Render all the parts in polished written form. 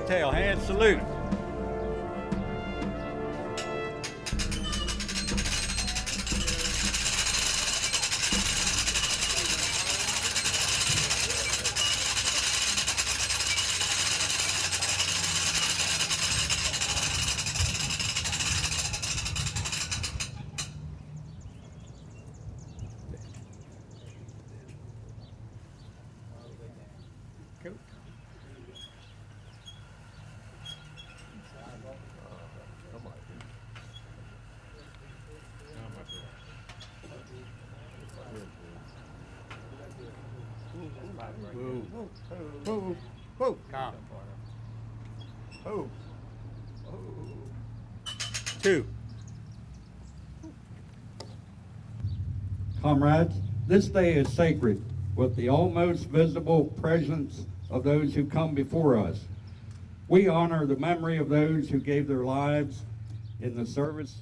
tail. Hand salute. Whoa. Calm. Two. Comrades, this day is sacred with the almost visible presence of those who come before us. We honor the memory of those who gave their lives in the service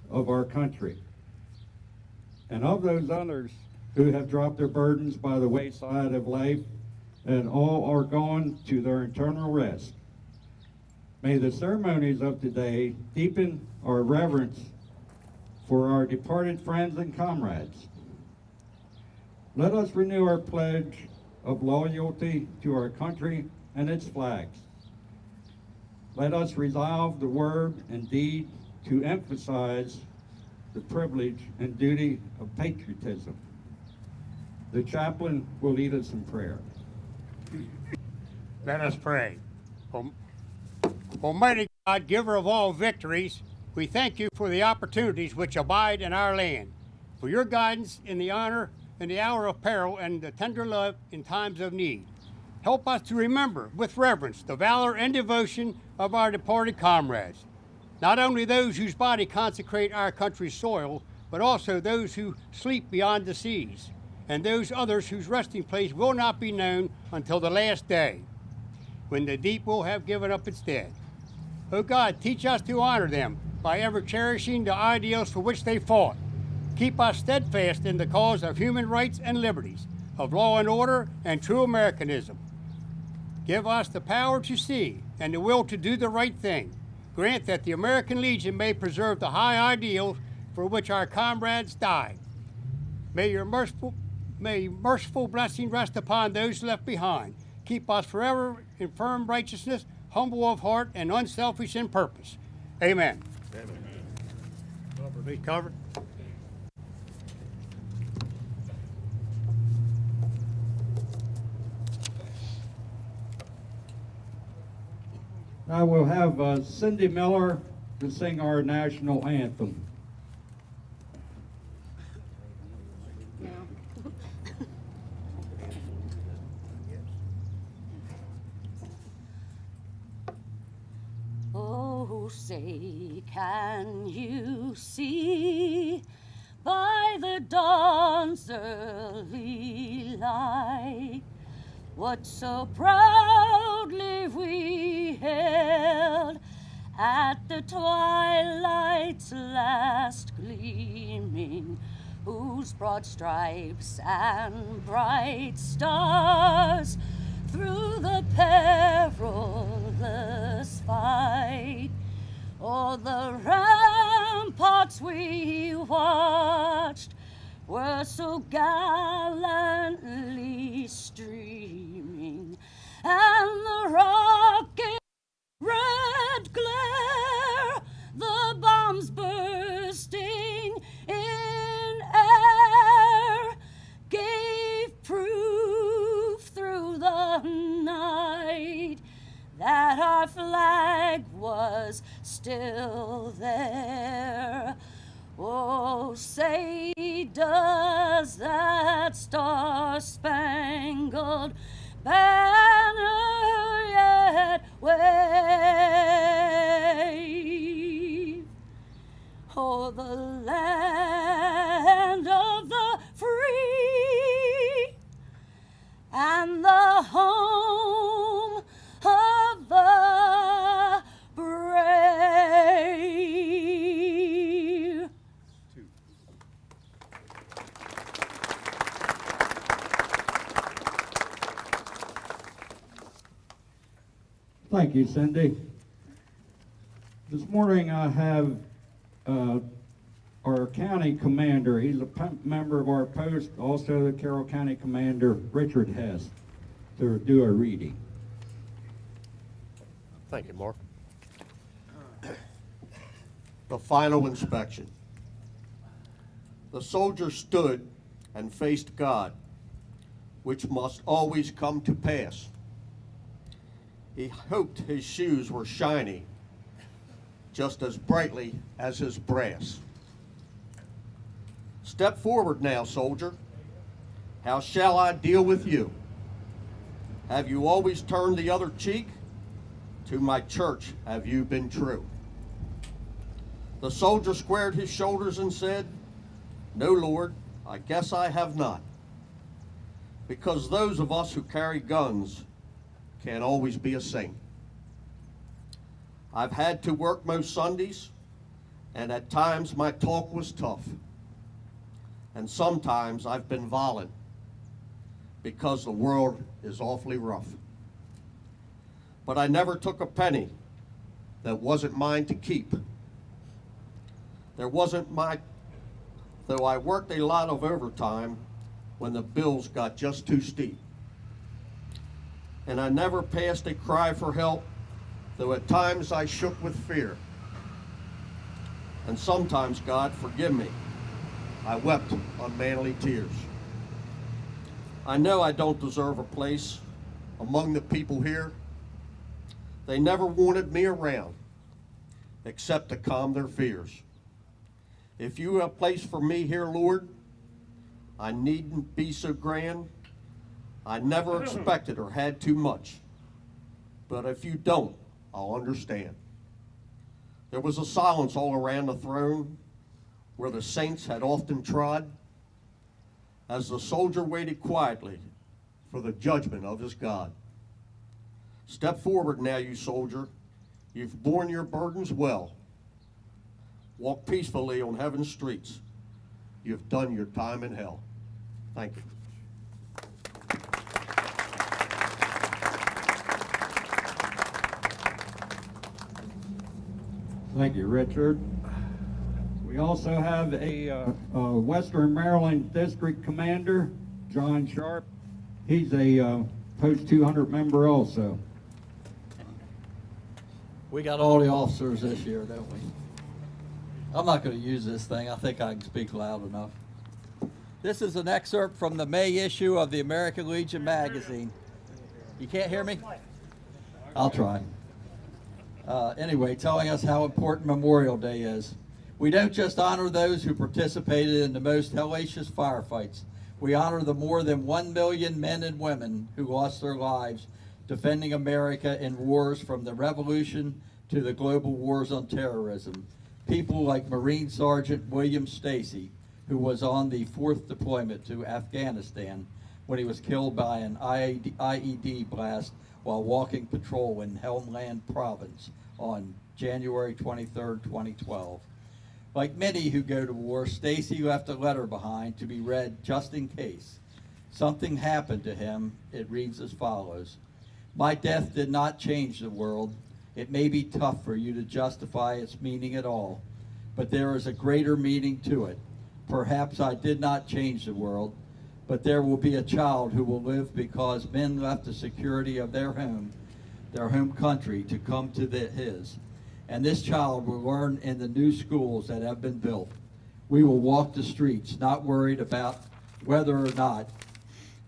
of our country, and of those others who have dropped their burdens by the wayside of life and all are gone to their eternal rest. May the ceremonies of today deepen our reverence for our departed friends and comrades. Let us renew our pledge of loyalty to our country and its flags. Let us resolve the word and deed to emphasize the privilege and duty of patriotism. The chaplain will lead us in prayer. Let us pray. Almighty God, giver of all victories, we thank you for the opportunities which abide in our land, for your guidance in the honor in the hour of peril and the tender love in times of need. Help us to remember with reverence the valor and devotion of our departed comrades, not only those whose body consecrate our country's soil, but also those who sleep beyond the seas, and those others whose resting place will not be known until the last day, when the deep will have given up its dead. O God, teach us to honor them by ever cherishing the ideals for which they fought. Keep us steadfast in the cause of human rights and liberties, of law and order and true Americanism. Give us the power to see and the will to do the right thing. Grant that the American Legion may preserve the high ideals for which our comrades died. May merciful blessing rest upon those left behind. Keep us forever in firm righteousness, humble of heart, and unselfish in purpose. Amen. Amen. Be covered. I will have Cindy Miller to sing our national anthem. Oh, say, can you see by the dawn's early light what so proudly we hailed at the twilight's last gleaming, whose broad stripes and bright stars through the perilous fight o'er the ramparts we watched were so gallantly streaming, and the rocket red glare, the bombs bursting in air, gave proof through the night that our flag was still there. Oh, say, does that star-spangled banner yet wave o'er the land of the free and the home of the brave? Thank you, Cindy. This morning I have our county commander. He's a member of our post, also the Carroll County Commander, Richard Hess, to do a reading. Thank you, Mark. The final inspection. The soldier stood and faced God, which must always come to pass. He hoped his shoes were shiny, just as brightly as his brass. Step forward now, soldier. How shall I deal with you? Have you always turned the other cheek? To my church have you been true? The soldier squared his shoulders and said, No, Lord, I guess I have not. Because those of us who carry guns can't always be a saint. I've had to work most Sundays, and at times my talk was tough. And sometimes I've been violent because the world is awfully rough. But I never took a penny that wasn't mine to keep. Though I worked a lot of overtime when the bills got just too steep. And I never passed a cry for help, though at times I shook with fear. And sometimes, God, forgive me, I wept unmanly tears. I know I don't deserve a place among the people here. They never wanted me around, except to calm their fears. If you have a place for me here, Lord, I needn't be so grand. I never expected or had too much. But if you don't, I'll understand. There was a silence all around the throne where the saints had often trod as the soldier waited quietly for the judgment of his God. Step forward now, you soldier. You've borne your burdens well. Walk peacefully on heaven's streets. You've done your time in hell. Thank you. Thank you, Richard. We also have a Western Maryland District Commander, John Sharp. He's a Post 200 member also. We got all the officers this year, don't we? I'm not going to use this thing. I think I can speak loud enough. This is an excerpt from the May issue of the American Legion magazine. You can't hear me? I'll try. Anyway, telling us how important Memorial Day is. We don't just honor those who participated in the most hellacious firefights. We honor the more than 1 million men and women who lost their lives defending America in wars from the Revolution to the global wars on terrorism. People like Marine Sergeant William Stacy, who was on the 4th deployment to Afghanistan when he was killed by an IED blast while walking patrol in Helmand Province on January 23, 2012. Like many who go to war, Stacy left a letter behind to be read just in case. Something happened to him. It reads as follows. My death did not change the world. It may be tough for you to justify its meaning at all, but there is a greater meaning to it. Perhaps I did not change the world, but there will be a child who will live because men left the security of their home country, to come to his. And this child will learn in the new schools that have been built. We will walk the streets, not worried about whether or not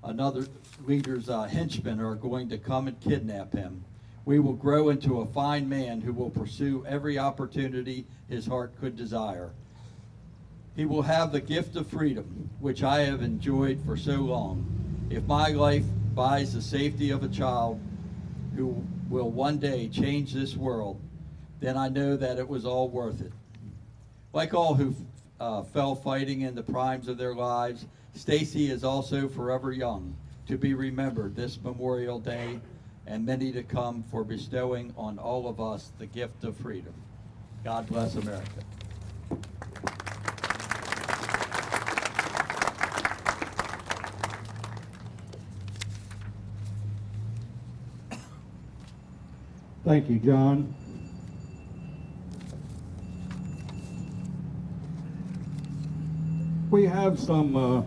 another leader's henchmen are going to come and kidnap him. We will grow into a fine man who will pursue every opportunity his heart could desire. He will have the gift of freedom, which I have enjoyed for so long. If my life buys the safety of a child who will one day change this world, then I know that it was all worth it. Like all who fell fighting in the primes of their lives, Stacy is also forever young, to be remembered this Memorial Day and many to come for bestowing on all of us the gift of freedom. God bless America. Thank you, John. We have some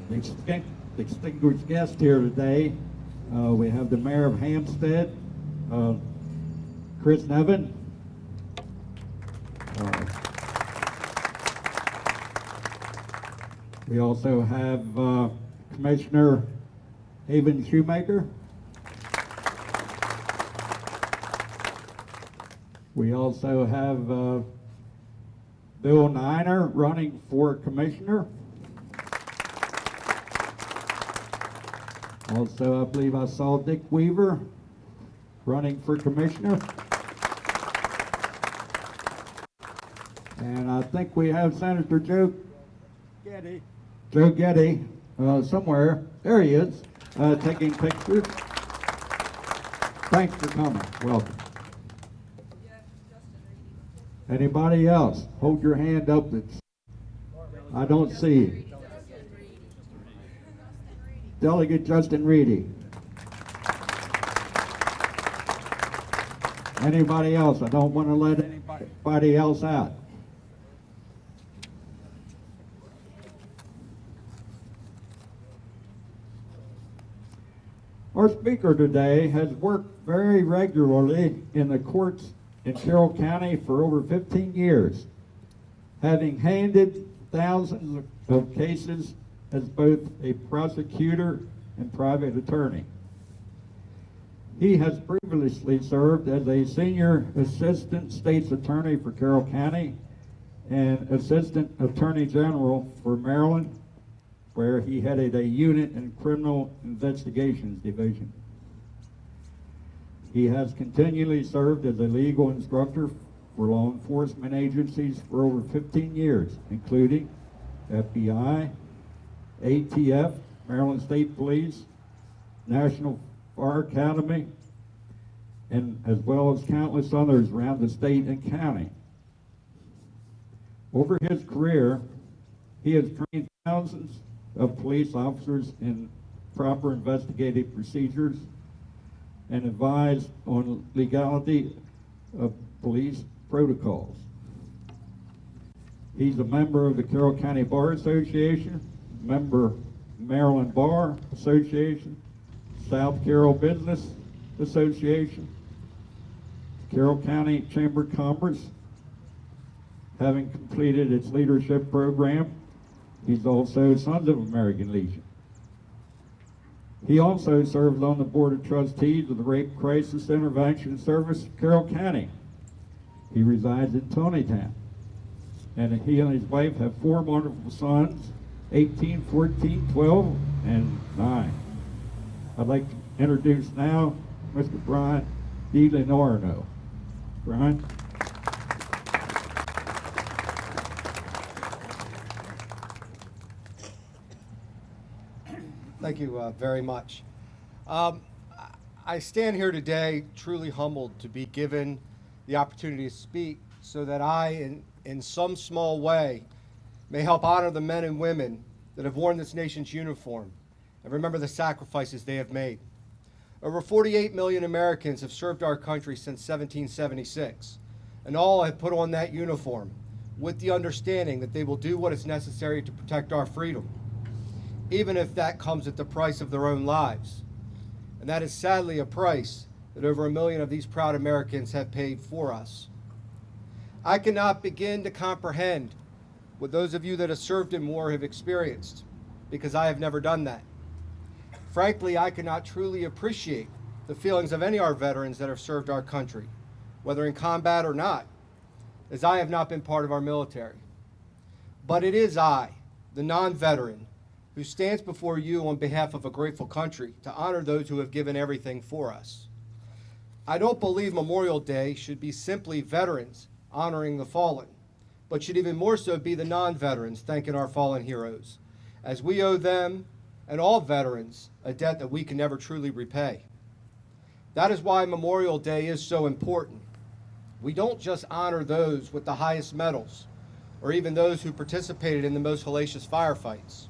distinguished guests here today. We have the Mayor of Hampstead, Chris Nevin. We also have Commissioner Haven Shoemaker. We also have Bill Niner running for Commissioner. Also, I believe I saw Dick Weaver running for Commissioner. And I think we have Senator Joe Getty somewhere. There he is, taking pictures. Thanks for coming. Welcome. Anybody else? Hold your hand up. I don't see you. Delegate Justin Reedy. Anybody else? I don't want to let anybody else out. Our speaker today has worked very regularly in the courts in Carroll County for over 15 years, having handled thousands of cases as both a prosecutor and private attorney. He has previously served as a senior assistant state's attorney for Carroll County and assistant attorney general for Maryland, where he headed a unit in criminal investigations division. He has continually served as a legal instructor for law enforcement agencies for over 15 years, including FBI, ATF, Maryland State Police, National Fire Academy, and as well as countless others around the state and county. Over his career, he has trained thousands of police officers in proper investigative procedures and advised on legality of police protocols. He's a member of the Carroll County Bar Association, member Maryland Bar Association, South Carroll Business Association, Carroll County Chamber of Commerce. Having completed its leadership program, he's also Sons of American Legion. He also serves on the Board of Trustees of the Rape Crisis Intervention Service of Carroll County. He resides in Tonytown. And he and his wife have 4 wonderful sons, 18, 14, 12, and 9. I'd like to introduce now Mr. Brian DeLeonardo. Brian? Thank you very much. I stand here today truly humbled to be given the opportunity to speak so that I, in some small way, may help honor the men and women that have worn this nation's uniform and remember the sacrifices they have made. Over 48 million Americans have served our country since 1776, and all have put on that uniform with the understanding that they will do what is necessary to protect our freedom, even if that comes at the price of their own lives. And that is sadly a price that over 1 million of these proud Americans have paid for us. I cannot begin to comprehend what those of you that have served in war have experienced, because I have never done that. Frankly, I cannot truly appreciate the feelings of any of our veterans that have served our country, whether in combat or not, as I have not been part of our military. But it is I, the non-veteran, who stands before you on behalf of a grateful country to honor those who have given everything for us. I don't believe Memorial Day should be simply veterans honoring the fallen, but should even more so be the non-veterans thanking our fallen heroes, as we owe them and all veterans a debt that we can never truly repay. That is why Memorial Day is so important. We don't just honor those with the highest medals, or even those who participated in the most hellacious firefights.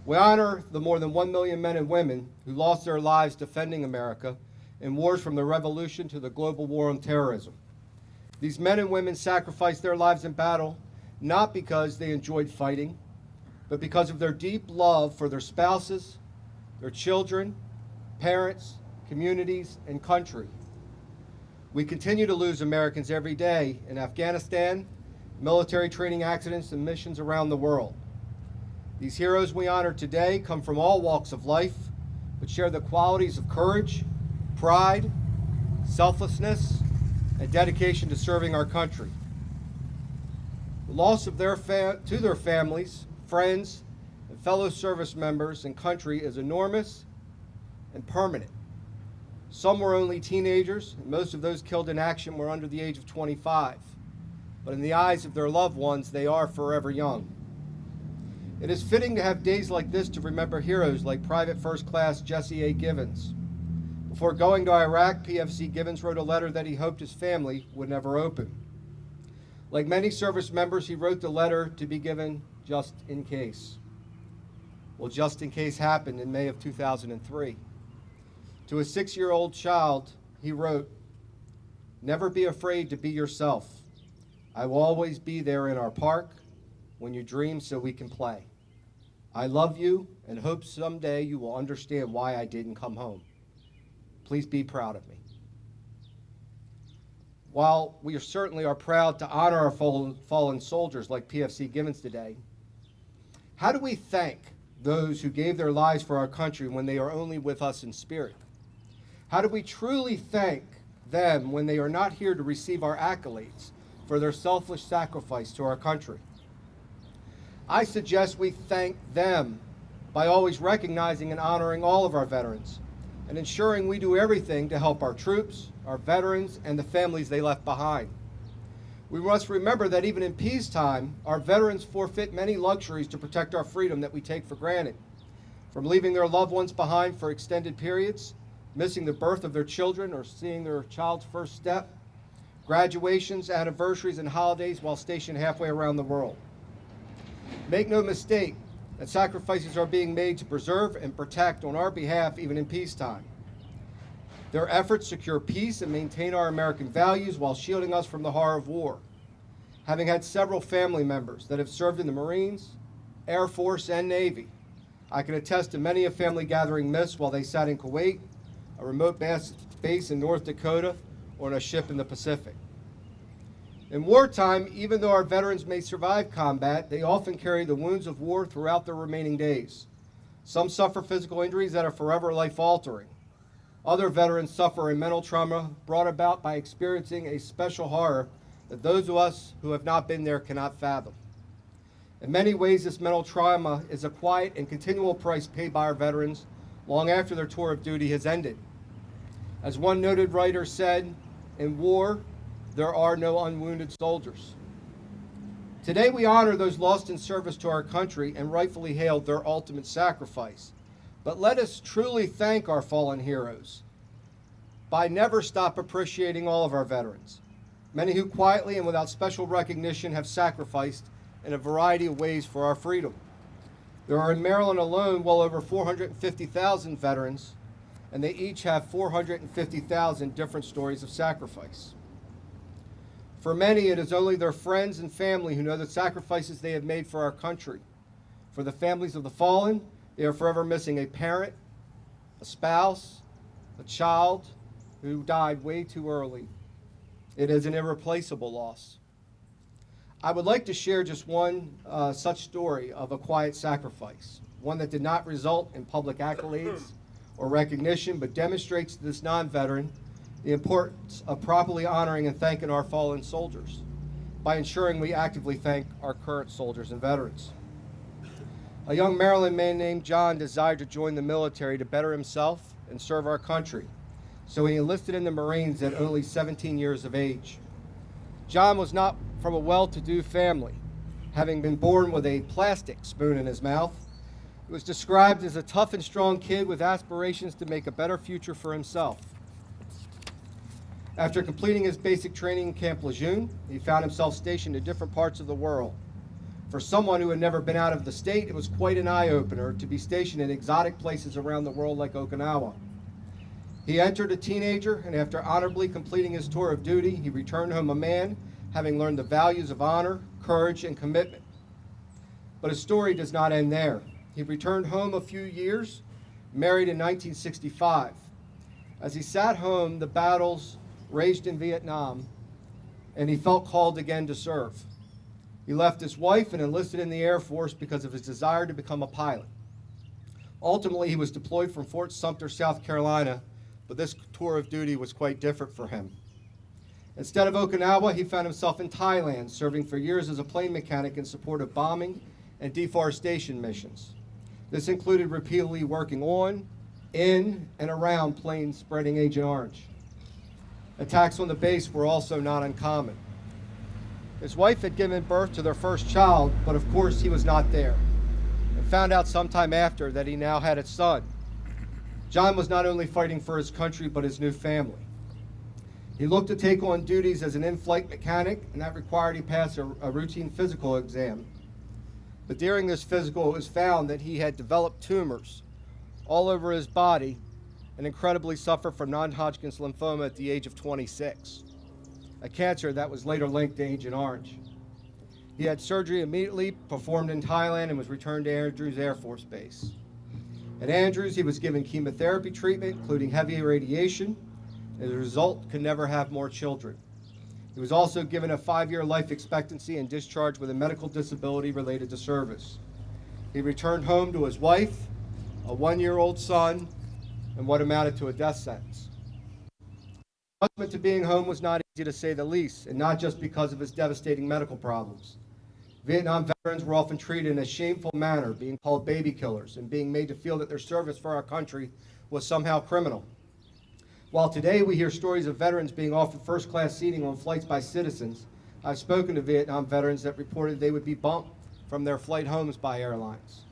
We honor the more than 1 million men and women who lost their lives defending America in wars from the revolution to the global war on terrorism. These men and women sacrificed their lives in battle not because they enjoyed fighting, but because of their deep love for their spouses, their children, parents, communities, and country. We continue to lose Americans every day in Afghanistan, military training accidents, and missions around the world. These heroes we honor today come from all walks of life, but share the qualities of courage, pride, selflessness, and dedication to serving our country. The loss of their families, friends, and fellow service members and country is enormous and permanent. Some were only teenagers, and most of those killed in action were under the age of 25. But in the eyes of their loved ones, they are forever young. It is fitting to have days like this to remember heroes like Private First Class Jesse A. Givens. Before going to Iraq, PFC Givens wrote a letter that he hoped his family would never open. Like many service members, he wrote the letter to be given just in case. Well, just in case happened in May of 2003. To a 6-year-old child, he wrote, "Never be afraid to be yourself. I will always be there in our park when you dream so we can play. I love you and hope someday you will understand why I didn't come home. Please be proud of me." While we certainly are proud to honor our fallen soldiers like PFC Givens today, how do we thank those who gave their lives for our country when they are only with us in spirit? How do we truly thank them when they are not here to receive our accolades for their selfless sacrifice to our country? I suggest we thank them by always recognizing and honoring all of our veterans and ensuring we do everything to help our troops, our veterans, and the families they left behind. We must remember that even in peacetime, our veterans forfeit many luxuries to protect our freedom that we take for granted. From leaving their loved ones behind for extended periods, missing the birth of their children or seeing their child's first step, graduations, anniversaries, and holidays while stationed halfway around the world. Make no mistake that sacrifices are being made to preserve and protect on our behalf even in peacetime. Their efforts secure peace and maintain our American values while shielding us from the horror of war. Having had several family members that have served in the Marines, Air Force, and Navy, I can attest to many a family gathering missed while they sat in Kuwait, a remote base in North Dakota, or on a ship in the Pacific. In wartime, even though our veterans may survive combat, they often carry the wounds of war throughout their remaining days. Some suffer physical injuries that are forever life-altering. Other veterans suffer a mental trauma brought about by experiencing a special horror that those of us who have not been there cannot fathom. In many ways, this mental trauma is a quiet and continual price paid by our veterans long after their tour of duty has ended. As one noted writer said, "In war, there are no unwounded soldiers." Today we honor those lost in service to our country and rightfully hail their ultimate sacrifice. But let us truly thank our fallen heroes by never stop appreciating all of our veterans, many who quietly and without special recognition have sacrificed in a variety of ways for our freedom. There are in Maryland alone well over 450,000 veterans, and they each have 450,000 different stories of sacrifice. For many, it is only their friends and family who know the sacrifices they have made for our country. For the families of the fallen, they are forever missing a parent, a spouse, a child who died way too early. It is an irreplaceable loss. I would like to share just one such story of a quiet sacrifice, one that did not result in public accolades or recognition, but demonstrates to this non-veteran the importance of properly honoring and thanking our fallen soldiers by ensuring we actively thank our current soldiers and veterans. A young Maryland man named John desired to join the military to better himself and serve our country, so he enlisted in the Marines at only 17 years of age. John was not from a well-to-do family, having been born with a plastic spoon in his mouth. He was described as a tough and strong kid with aspirations to make a better future for himself. After completing his basic training in Camp Lejeune, he found himself stationed in different parts of the world. For someone who had never been out of the state, it was quite an eye-opener to be stationed in exotic places around the world like Okinawa. He entered a teenager, and after honorably completing his tour of duty, he returned home a man, having learned the values of honor, courage, and commitment. But his story does not end there. He returned home a few years, married in 1965. As he sat home, the battles raged in Vietnam, and he felt called again to serve. He left his wife and enlisted in the Air Force because of his desire to become a pilot. Ultimately, he was deployed from Fort Sumter, South Carolina, but this tour of duty was quite different for him. Instead of Okinawa, he found himself in Thailand, serving for years as a plane mechanic in support of bombing and deforestation missions. This included repeatedly working on, in, and around planes spreading Agent Orange. Attacks on the base were also not uncommon. His wife had given birth to their first child, but of course he was not there, and found out sometime after that he now had a son. John was not only fighting for his country, but his new family. He looked to take on duties as an in-flight mechanic, and that required he pass a routine physical exam. But during this physical, it was found that he had developed tumors all over his body and incredibly suffered from non-Hodgkin's lymphoma at the age of 26, a cancer that was later linked to Agent Orange. He had surgery immediately performed in Thailand and was returned to Andrews Air Force Base. At Andrews, he was given chemotherapy treatment, including heavy radiation, and as a result, could never have more children. He was also given a 5-year life expectancy and discharged with a medical disability related to service. He returned home to his wife, a 1-year-old son, and what amounted to a death sentence. The adjustment to being home was not easy, to say the least, and not just because of his devastating medical problems. Vietnam veterans were often treated in a shameful manner, being called baby killers and being made to feel that their service for our country was somehow criminal. While today we hear stories of veterans being offered first-class seating on flights by citizens, I've spoken to Vietnam veterans that reported they would be bumped from their flight homes by airlines.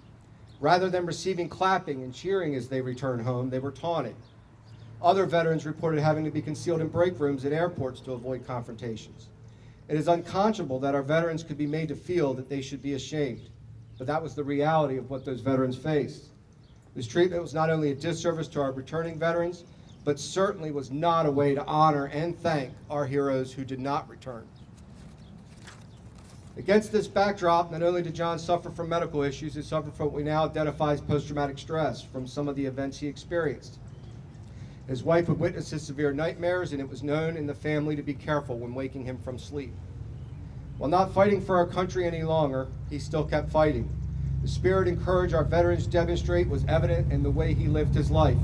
Rather than receiving clapping and cheering as they returned home, they were taunted. Other veterans reported having to be concealed in break rooms at airports to avoid confrontations. It is unconscionable that our veterans could be made to feel that they should be ashamed, but that was the reality of what those veterans faced. This treatment was not only a disservice to our returning veterans, but certainly was not a way to honor and thank our heroes who did not return. Against this backdrop, not only did John suffer from medical issues, he suffered from what we now identify as post-traumatic stress from some of the events he experienced. His wife would witness his severe nightmares, and it was known in the family to be careful when waking him from sleep. While not fighting for our country any longer, he still kept fighting. The spirit and courage our veterans demonstrate was evident in the way he lived his life.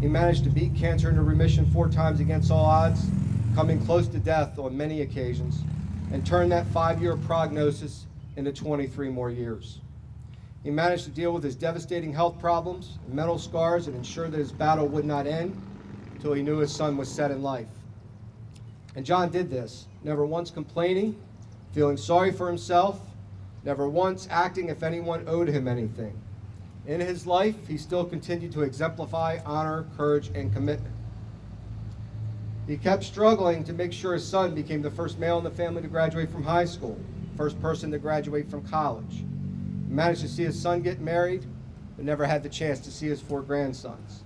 He managed to beat cancer into remission 4 times against all odds, coming close to death on many occasions, and turned that 5-year prognosis into 23 more years. He managed to deal with his devastating health problems and mental scars and ensure that his battle would not end until he knew his son was set in life. And John did this, never once complaining, feeling sorry for himself, never once acting if anyone owed him anything. In his life, he still continued to exemplify honor, courage, and commitment. He kept struggling to make sure his son became the first male in the family to graduate from high school, first person to graduate from college. He managed to see his son get married, but never had the chance to see his 4 grandsons.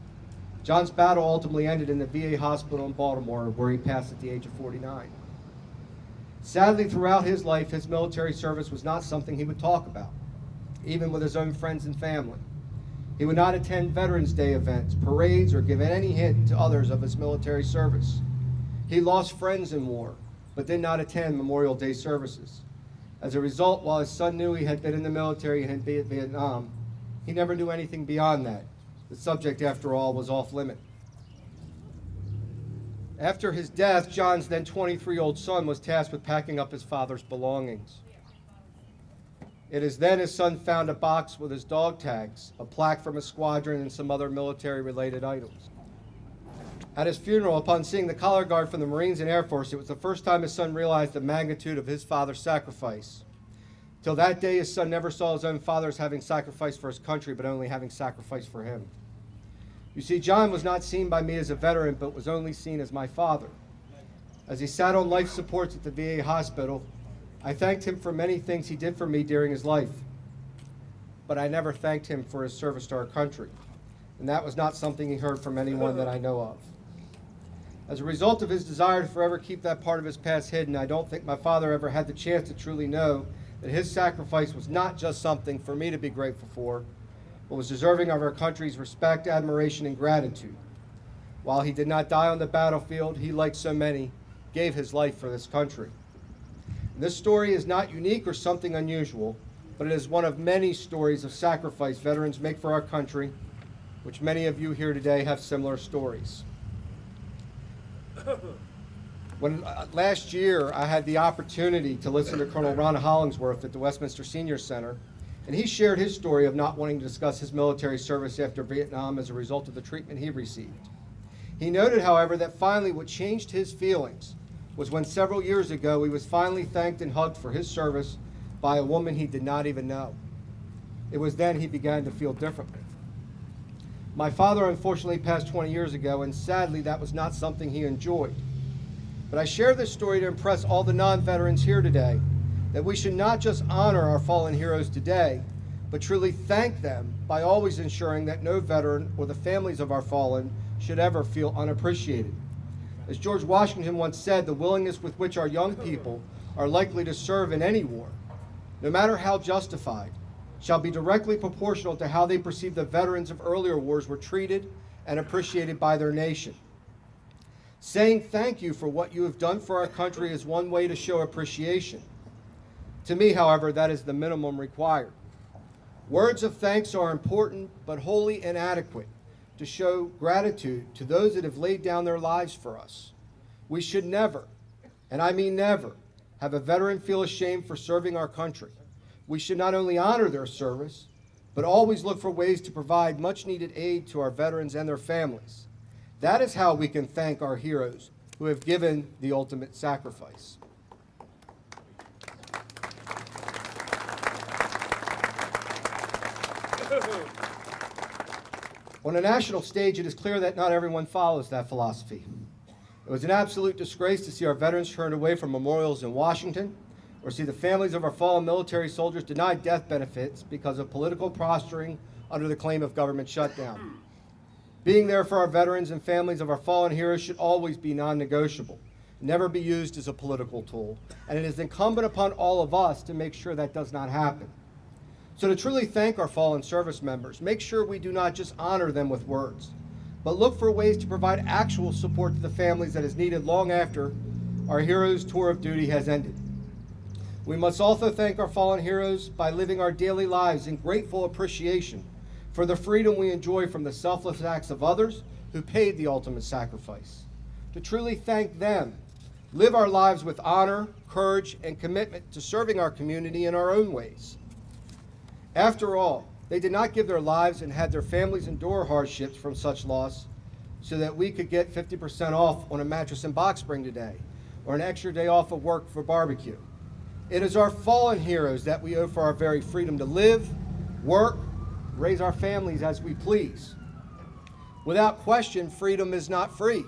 John's battle ultimately ended in the VA hospital in Baltimore, where he passed at the age of 49. Sadly, throughout his life, his military service was not something he would talk about, even with his own friends and family. He would not attend Veterans Day events, parades, or give any hint to others of his military service. He lost friends in war, but did not attend Memorial Day services. As a result, while his son knew he had been in the military and had been in Vietnam, he never knew anything beyond that. The subject, after all, was off limit. After his death, John's then 23-year-old son was tasked with packing up his father's belongings. It is then his son found a box with his dog tags, a plaque from his squadron, and some other military-related items. At his funeral, upon seeing the color guard from the Marines and Air Force, it was the first time his son realized the magnitude of his father's sacrifice. Till that day, his son never saw his own father as having sacrificed for his country, but only having sacrificed for him. You see, John was not seen by me as a veteran, but was only seen as my father. As he sat on life supports at the VA hospital, I thanked him for many things he did for me during his life, but I never thanked him for his service to our country. and that was not something he heard from anyone that I know of. As a result of his desire to forever keep that part of his past hidden, I don't think my father ever had the chance to truly know that his sacrifice was not just something for me to be grateful for, but was deserving of our country's respect, admiration, and gratitude. While he did not die on the battlefield, he, like so many, gave his life for this country. And this story is not unique or something unusual, but it is one of many stories of sacrifice veterans make for our country, which many of you here today have similar stories. When last year I had the opportunity to listen to Colonel Ron Hollingsworth at the Westminster Senior Center, and he shared his story of not wanting to discuss his military service after Vietnam as a result of the treatment he received. He noted, however, that finally what changed his feelings was when several years ago he was finally thanked and hugged for his service by a woman he did not even know. It was then he began to feel differently. My father unfortunately passed 20 years ago, and sadly that was not something he enjoyed. But I share this story to impress all the non-veterans here today that we should not just honor our fallen heroes today, but truly thank them by always ensuring that no veteran or the families of our fallen should ever feel unappreciated. As George Washington once said, the willingness with which our young people are likely to serve in any war, no matter how justified, shall be directly proportional to how they perceive the veterans of earlier wars were treated and appreciated by their nation. Saying thank you for what you have done for our country is one way to show appreciation. To me, however, that is the minimum required. Words of thanks are important, but wholly inadequate to show gratitude to those that have laid down their lives for us. We should never, and I mean never, have a veteran feel ashamed for serving our country. We should not only honor their service, but always look for ways to provide much-needed aid to our veterans and their families. That is how we can thank our heroes who have given the ultimate sacrifice. On a national stage, it is clear that not everyone follows that philosophy. It was an absolute disgrace to see our veterans turned away from memorials in Washington, or see the families of our fallen military soldiers denied death benefits because of political posturing under the claim of government shutdown. Being there for our veterans and families of our fallen heroes should always be non-negotiable, never be used as a political tool, and it is incumbent upon all of us to make sure that does not happen. So to truly thank our fallen service members, make sure we do not just honor them with words, but look for ways to provide actual support to the families that is needed long after our heroes' tour of duty has ended. We must also thank our fallen heroes by living our daily lives in grateful appreciation for the freedom we enjoy from the selfless acts of others who paid the ultimate sacrifice. To truly thank them, live our lives with honor, courage, and commitment to serving our community in our own ways. After all, they did not give their lives and had their families endure hardships from such loss so that we could get 50% off on a mattress and box spring today, or an extra day off of work for barbecue. It is our fallen heroes that we owe for our very freedom to live, work, raise our families as we please. Without question, freedom is not free.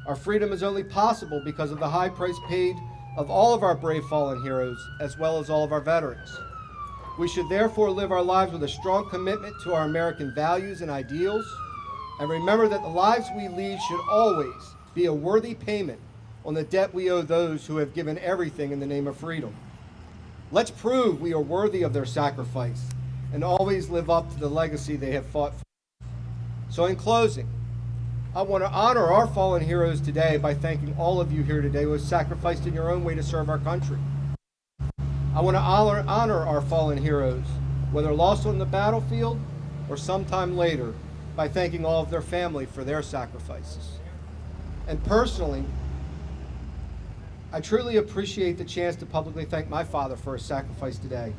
Our freedom is only possible because of the high price paid of all of our brave fallen heroes, as well as all of our veterans. We should therefore live our lives with a strong commitment to our American values and ideals, and remember that the lives we lead should always be a worthy payment on the debt we owe those who have given everything in the name of freedom. Let's prove we are worthy of their sacrifice and always live up to the legacy they have fought for. So in closing, I want to honor our fallen heroes today by thanking all of you here today who have sacrificed in your own way to serve our country. I want to honor our fallen heroes, whether lost on the battlefield or sometime later, by thanking all of their family for their sacrifices. And personally, I truly appreciate the chance to publicly thank my father for his sacrifice today.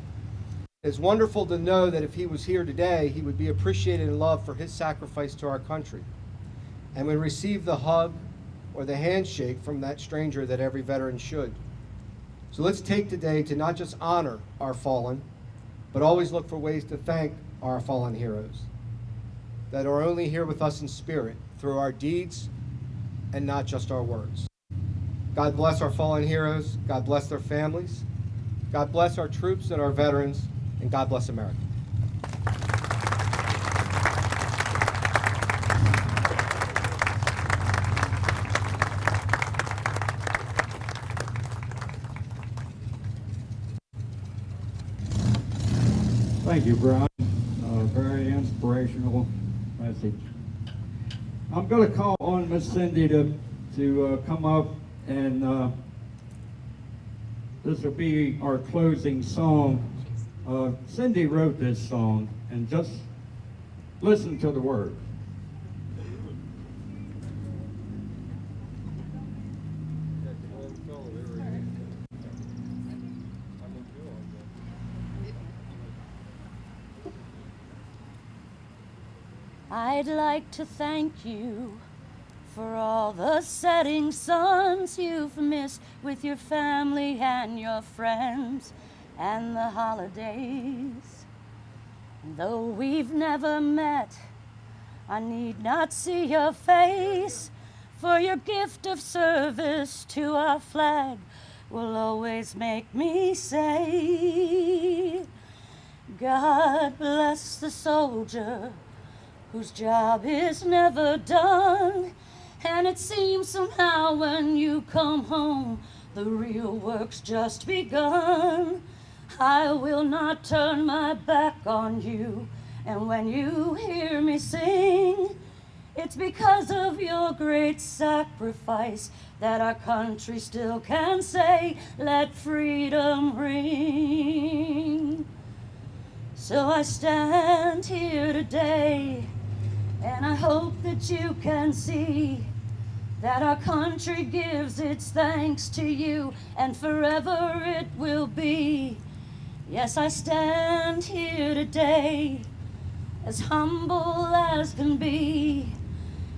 It's wonderful to know that if he was here today, he would be appreciated and loved for his sacrifice to our country, and would receive the hug or the handshake from that stranger that every veteran should. So let's take today to not just honor our fallen, but always look for ways to thank our fallen heroes that are only here with us in spirit through our deeds and not just our words. God bless our fallen heroes. God bless their families. God bless our troops and our veterans. And God bless America. Thank you, Brian. Very inspirational message. I'm going to call on Miss Cindy to come up, and this will be our closing song. Cindy wrote this song, and just listen to the words. I'd like to thank you for all the setting suns you've missed with your family and your friends and the holidays. Though we've never met, I need not see your face, for your gift of service to our flag will always make me say, God bless the soldier whose job is never done. And it seems somehow when you come home, the real work's just begun. I will not turn my back on you, and when you hear me sing, it's because of your great sacrifice that our country still can say, let freedom ring. So I stand here today, and I hope that you can see that our country gives its thanks to you, and forever it will be. Yes, I stand here today, as humble as can be,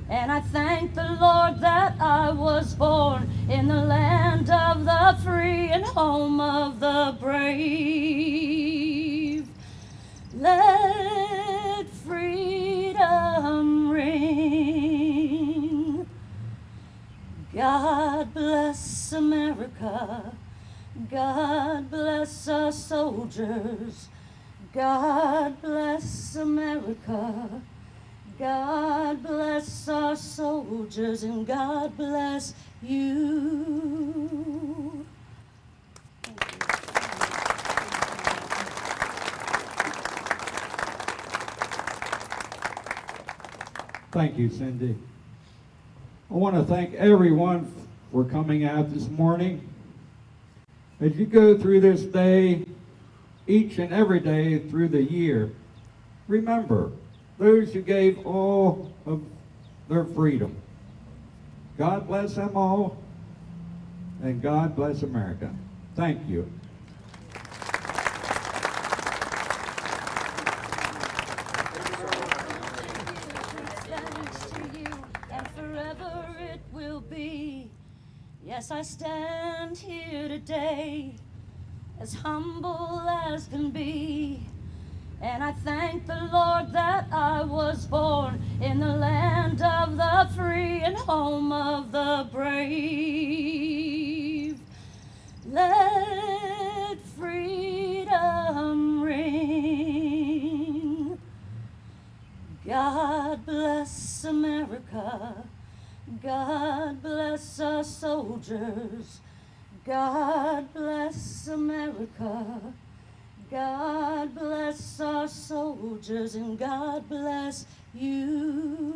and I thank the Lord that I was born in the land of the free and home of the brave. Let freedom ring. God bless America. God bless our soldiers. God bless America. God bless our soldiers, and God bless you. Thank you, Cindy. I want to thank everyone for coming out this morning. As you go through this day, each and every day through the year, remember those who gave all of their freedom. God bless them all, and God bless America. Thank you. Yes, I stand here today, as humble as can be, and I thank the Lord that I was born in the land of the free and home of the brave. Let freedom ring. God bless America. God bless our soldiers. God bless America. God bless our soldiers, and God bless you.